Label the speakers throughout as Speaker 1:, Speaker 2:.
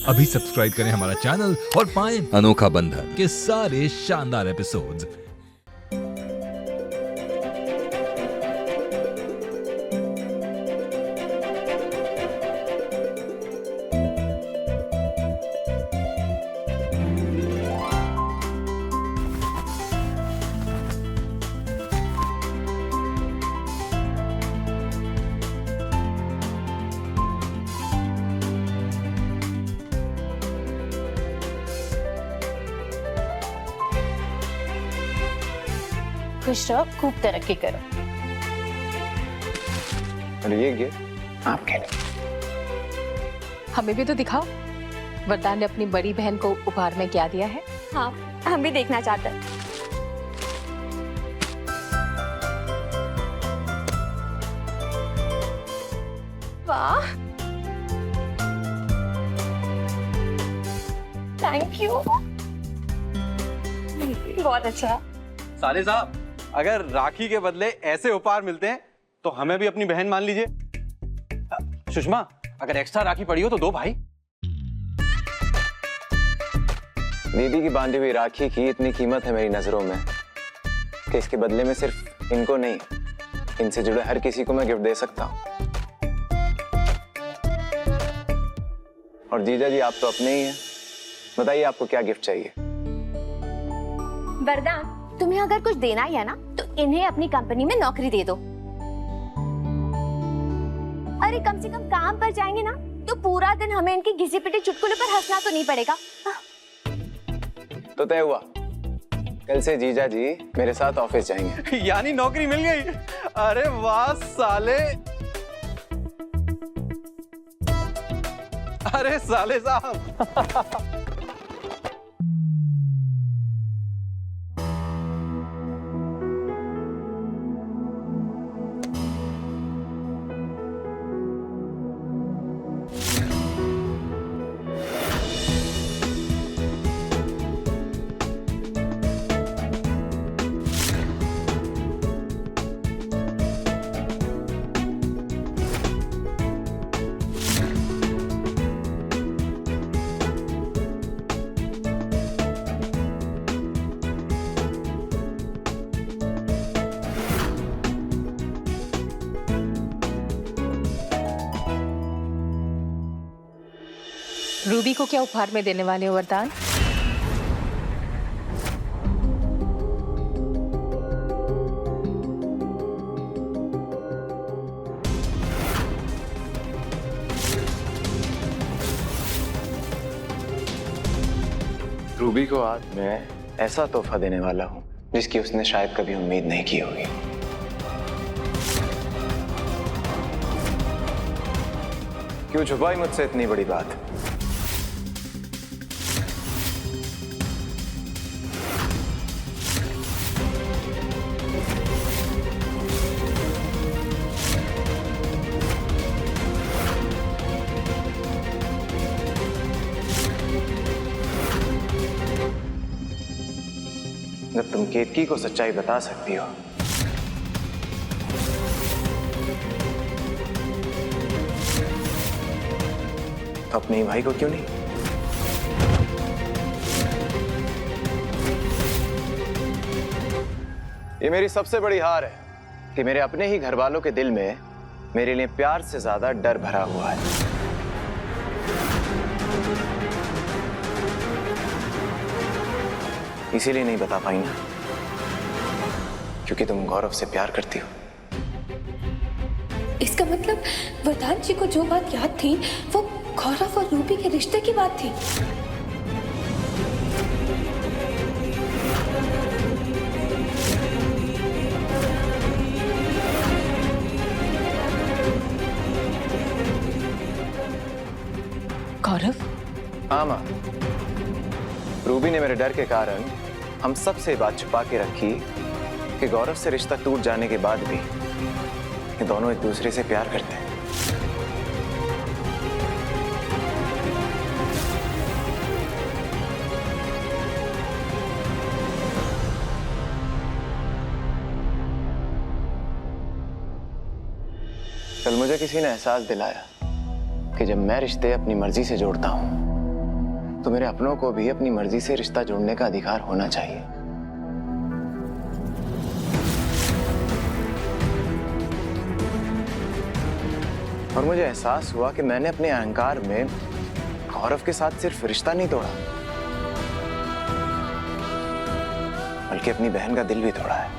Speaker 1: अभी सब्सक्राइब करें हमारा चैनल और पाएं अनोखा बंधन के सारे शानदार एपिसोड्स।
Speaker 2: खुश रहो, खूब तरक्की करो।
Speaker 3: और ये
Speaker 2: आपके हमें भी तो दिखाओ, वरदान ने अपनी बड़ी बहन को उपहार में क्या दिया है।
Speaker 4: हाँ, हम भी देखना चाहते हैं। वाह, थैंक यू, बहुत अच्छा।
Speaker 3: साले साहब, अगर राखी के बदले ऐसे उपहार मिलते हैं तो हमें भी अपनी बहन मान लीजिए। सुषमा, अगर एक्स्ट्रा राखी पड़ी हो तो दो भाई।
Speaker 5: दीदी की बांधी हुई राखी की इतनी कीमत है मेरी नजरों में कि इसके बदले में सिर्फ इनको नहीं, इनसे जुड़े हर किसी को मैं गिफ्ट दे सकता हूं। और जीजा जी, आप तो अपने ही हैं, बताइए आपको क्या गिफ्ट चाहिए।
Speaker 4: वरदान, तुम्हें अगर कुछ देना ही है ना तो इन्हें अपनी कंपनी में नौकरी दे दो। अरे कम से कम काम पर जाएंगे ना तो पूरा दिन हमें इनकी घिसी पिटी चुटकुले पर हंसना तो नहीं पड़ेगा।
Speaker 5: तो तय हुआ, कल से जीजा जी मेरे साथ ऑफिस जाएंगे।
Speaker 3: यानी नौकरी मिल गई। अरे वाह साले। अरे साले साहब।
Speaker 2: रूबी को क्या उपहार में देने वाले हो वरदान?
Speaker 5: रूबी को आज मैं ऐसा तोहफा देने वाला हूं जिसकी उसने शायद कभी उम्मीद नहीं की होगी। क्यों छुपाई मुझसे इतनी बड़ी बात? जब तुम केतकी को सच्चाई बता सकती हो तो अपने भाई को क्यों नहीं? ये मेरी सबसे बड़ी हार है कि मेरे अपने ही घर वालों के दिल में मेरे लिए प्यार से ज्यादा डर भरा हुआ है। इसीलिए नहीं बता पाई ना, क्योंकि तुम गौरव से प्यार करती हो।
Speaker 6: इसका मतलब वरदान जी को जो बात याद थी वो गौरव और रूबी के रिश्ते की बात थी।
Speaker 2: गौरव?
Speaker 5: हाँ माँ, रूबी ने मेरे डर के कारण हम सब से बात छुपा के रखी कि गौरव से रिश्ता टूट जाने के बाद भी ये दोनों एक दूसरे से प्यार करते हैं। कल मुझे किसी ने एहसास दिलाया कि जब मैं रिश्ते अपनी मर्जी से जोड़ता हूं तो मेरे अपनों को भी अपनी मर्जी से रिश्ता जोड़ने का अधिकार होना चाहिए। और मुझे एहसास हुआ कि मैंने अपने अहंकार में गौरव के साथ सिर्फ रिश्ता नहीं तोड़ा, बल्कि अपनी बहन का दिल भी तोड़ा है।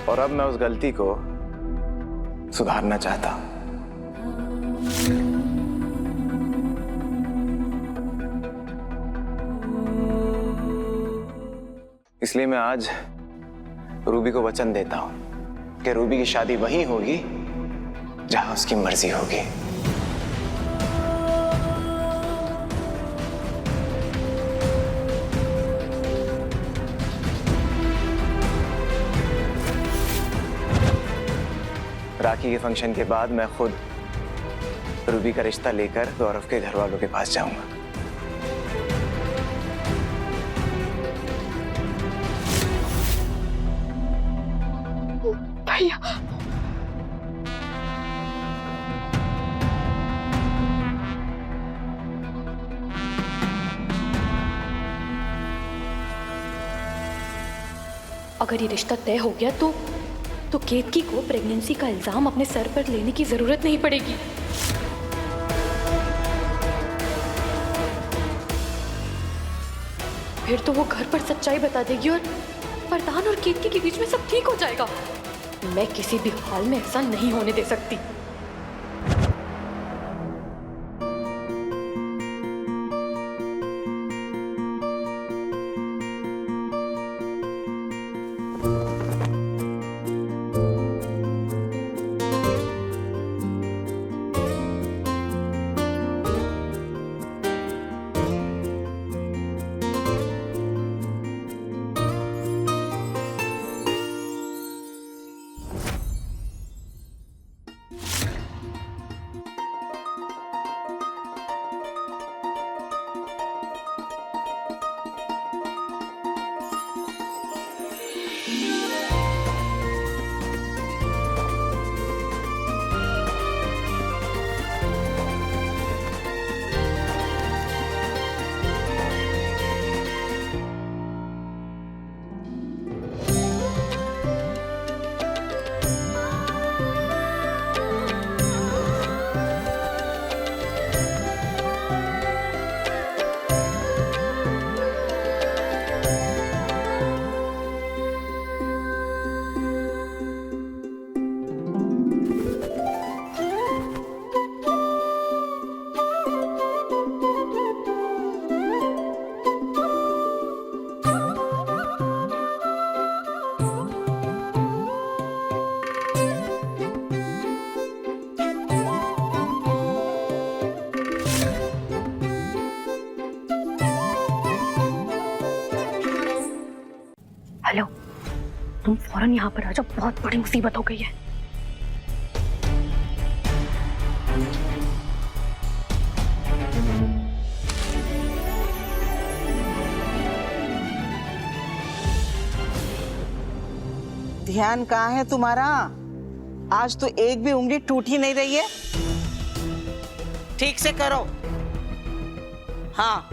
Speaker 5: और अब मैं उस गलती को सुधारना चाहता हूं। इसलिए मैं आज रूबी को वचन देता हूं कि रूबी की शादी वहीं होगी जहां उसकी मर्जी होगी। राखी के फंक्शन के बाद मैं खुद रूबी का रिश्ता लेकर गौरव के घर वालों के पास जाऊंगा।
Speaker 6: भैया, अगर ये रिश्ता तय हो गया तो केतकी को प्रेगनेंसी का इल्जाम अपने सर पर लेने की जरूरत नहीं पड़ेगी। फिर तो वो घर पर सच्चाई बता देगी और वरदान और केतकी के बीच में सब ठीक हो जाएगा। मैं किसी भी हाल में ऐसा नहीं होने दे सकती। हेलो, तुम फौरन यहाँ पर आ जाओ, बहुत बड़ी मुसीबत हो गई है।
Speaker 7: ध्यान कहाँ है तुम्हारा? आज तो एक भी उंगली टूट ही नहीं रही है। ठीक से करो। हाँ,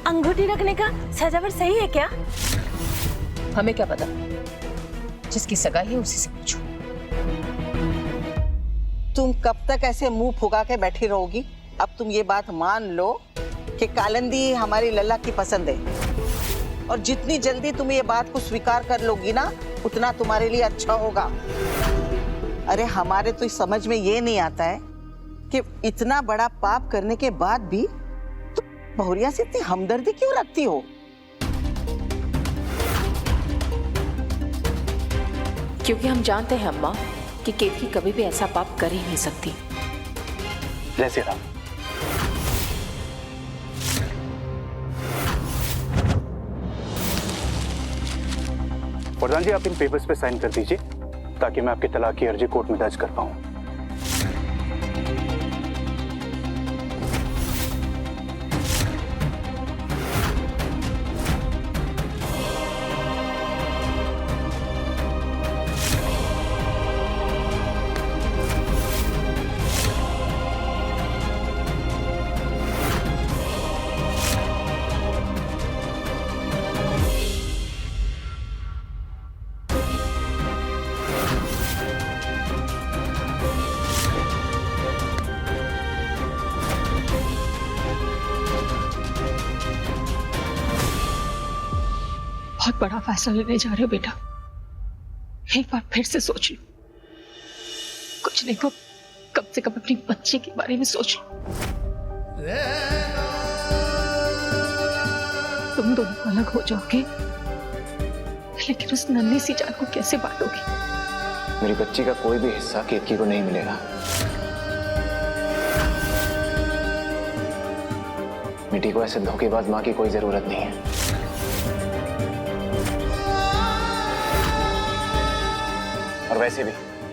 Speaker 6: अंगूठी रखने का सजावट सही है क्या?
Speaker 2: हमें क्या पता, जिसकी सगाई है उसी से पूछो।
Speaker 7: तुम कब तक ऐसे मुंह फुगा के बैठी रहोगी? अब तुम ये बात मान लो कि कालिंदी हमारी लल्ला की पसंद है, और जितनी जल्दी तुम ये बात को स्वीकार कर लोगी ना, उतना तुम्हारे लिए अच्छा होगा। अरे हमारे तो समझ में ये नहीं आता है कि इतना बड़ा पाप करने के बाद भी तुम बहुरिया से इतनी हमदर्दी क्यों रखती हो?
Speaker 2: क्योंकि हम जानते हैं अम्मा कि केतकी कभी भी ऐसा पाप कर ही नहीं सकती।
Speaker 3: जैसे राम। प्रधान जी, आप इन पेपर्स पे साइन कर दीजिए ताकि मैं आपकी तलाक की अर्जी कोर्ट में दर्ज कर पाऊं।
Speaker 2: बड़ा फैसला लेने जा रहे हो बेटा, एक बार फिर से सोच लो। कुछ नहीं तो कम से कम अपनी बच्ची के बारे में सोच लो। तुम दोनों अलग हो जाओगे, लेकिन उस नन्ही सी जान को कैसे बांटोगे?
Speaker 5: मेरी बच्ची का कोई भी हिस्सा केतकी को नहीं मिलेगा। मिट्टी को ऐसे धोखेबाज मां की कोई जरूरत नहीं है। और वैसे भी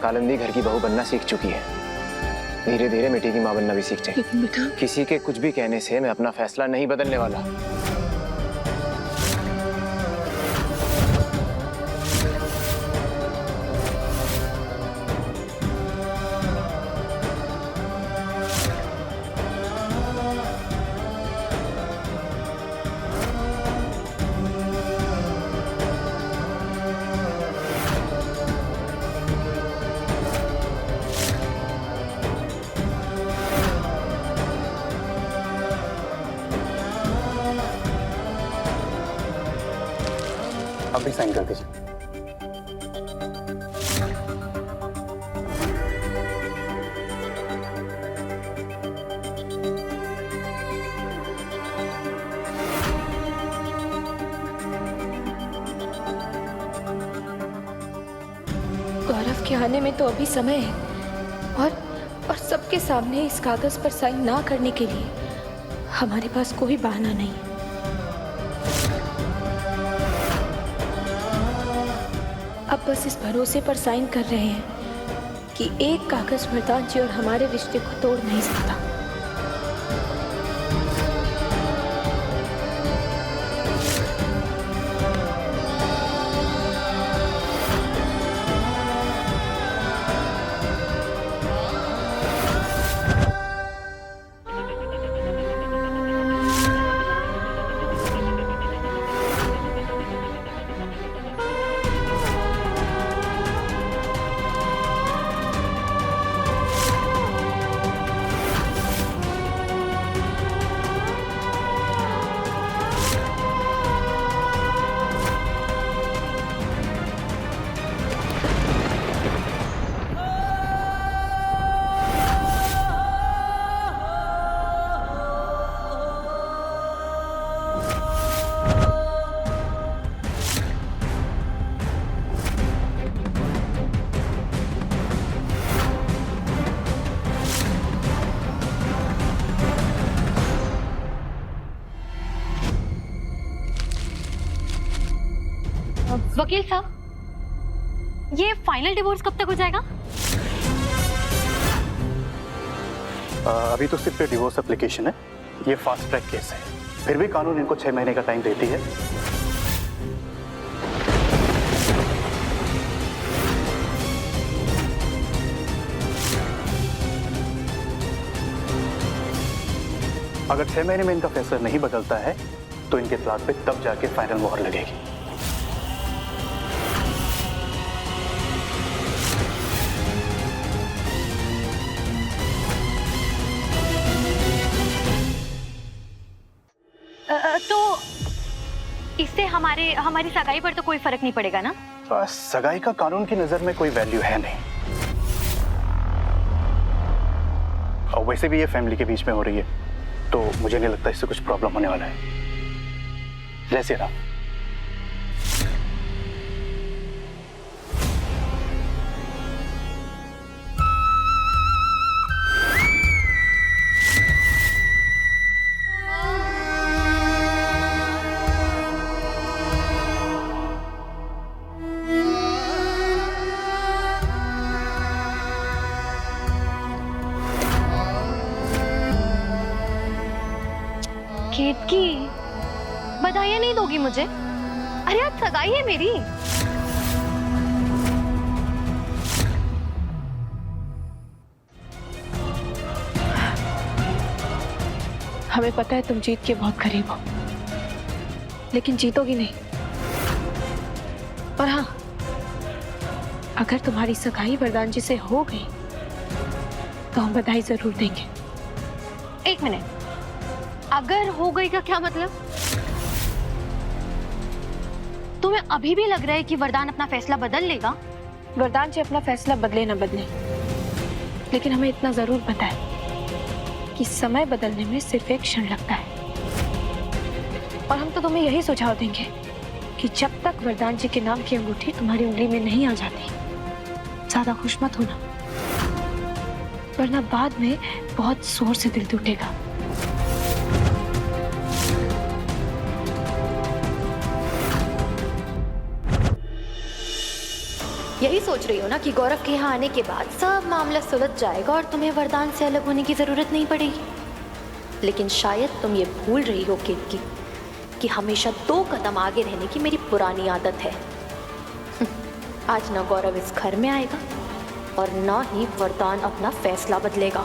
Speaker 5: कालिंदी घर की बहू बनना सीख चुकी है, धीरे धीरे मिट्टी की मां बनना भी सीख जाए।
Speaker 2: लेकिन बेटा,
Speaker 5: किसी के कुछ भी कहने से मैं अपना फैसला नहीं बदलने वाला।
Speaker 3: आप भी साइन कर दीजिए।
Speaker 6: गौरव के आने में तो अभी समय है, और सबके सामने इस कागज पर साइन ना करने के लिए हमारे पास कोई बहाना नहीं है। अब बस इस भरोसे पर साइन कर रहे हैं कि एक कागज वरदान जी और हमारे रिश्ते को तोड़ नहीं सकता।
Speaker 4: वकील साहब, ये फाइनल डिवोर्स कब तक हो जाएगा?
Speaker 8: अभी तो सिर्फ डिवोर्स एप्लीकेशन है, ये फास्ट ट्रैक केस है। फिर भी कानून इनको 6 महीने का टाइम देती है। अगर 6 महीने में इनका फैसला नहीं बदलता है तो इनके तलाक पे तब जाके फाइनल मोहर लगेगी।
Speaker 4: तो इससे हमारी सगाई पर तो कोई फर्क नहीं पड़ेगा ना?
Speaker 8: सगाई का कानून की नजर में कोई वैल्यू है नहीं, और वैसे भी ये फैमिली के बीच में हो रही है, तो मुझे नहीं लगता इससे कुछ प्रॉब्लम होने वाला है। जय श्री राम।
Speaker 4: केतकी, बधाइयाँ नहीं दोगी मुझे? अरे आज सगाई है मेरी।
Speaker 6: हमें पता है तुम जीत के बहुत करीब हो, लेकिन जीतोगी नहीं। और हाँ, अगर तुम्हारी सगाई वरदान जी से हो गई तो हम बधाई जरूर देंगे।
Speaker 4: एक मिनट, अगर हो गई का क्या मतलब? तुम्हें अभी भी लग रहा है कि वरदान अपना फैसला बदल लेगा?
Speaker 6: वरदान जी अपना फैसला बदले ना बदले, लेकिन हमें इतना जरूर पता है कि समय बदलने में सिर्फ एक क्षण लगता है। और हम तो तुम्हें यही सुझाव देंगे कि जब तक वरदान जी के नाम की अंगूठी तुम्हारी उंगली में नहीं आ जाती, ज्यादा खुश मत होना, वरना बाद में बहुत जोर से दिल टूटेगा। यही सोच रही हो ना कि गौरव के यहाँ आने के बाद सब मामला सुलझ जाएगा और तुम्हें वरदान से अलग होने की जरूरत नहीं पड़ेगी। लेकिन शायद तुम ये भूल रही हो केतकी कि हमेशा 2 कदम आगे रहने की मेरी पुरानी आदत है। आज ना गौरव इस घर में आएगा और ना ही वरदान अपना फैसला बदलेगा।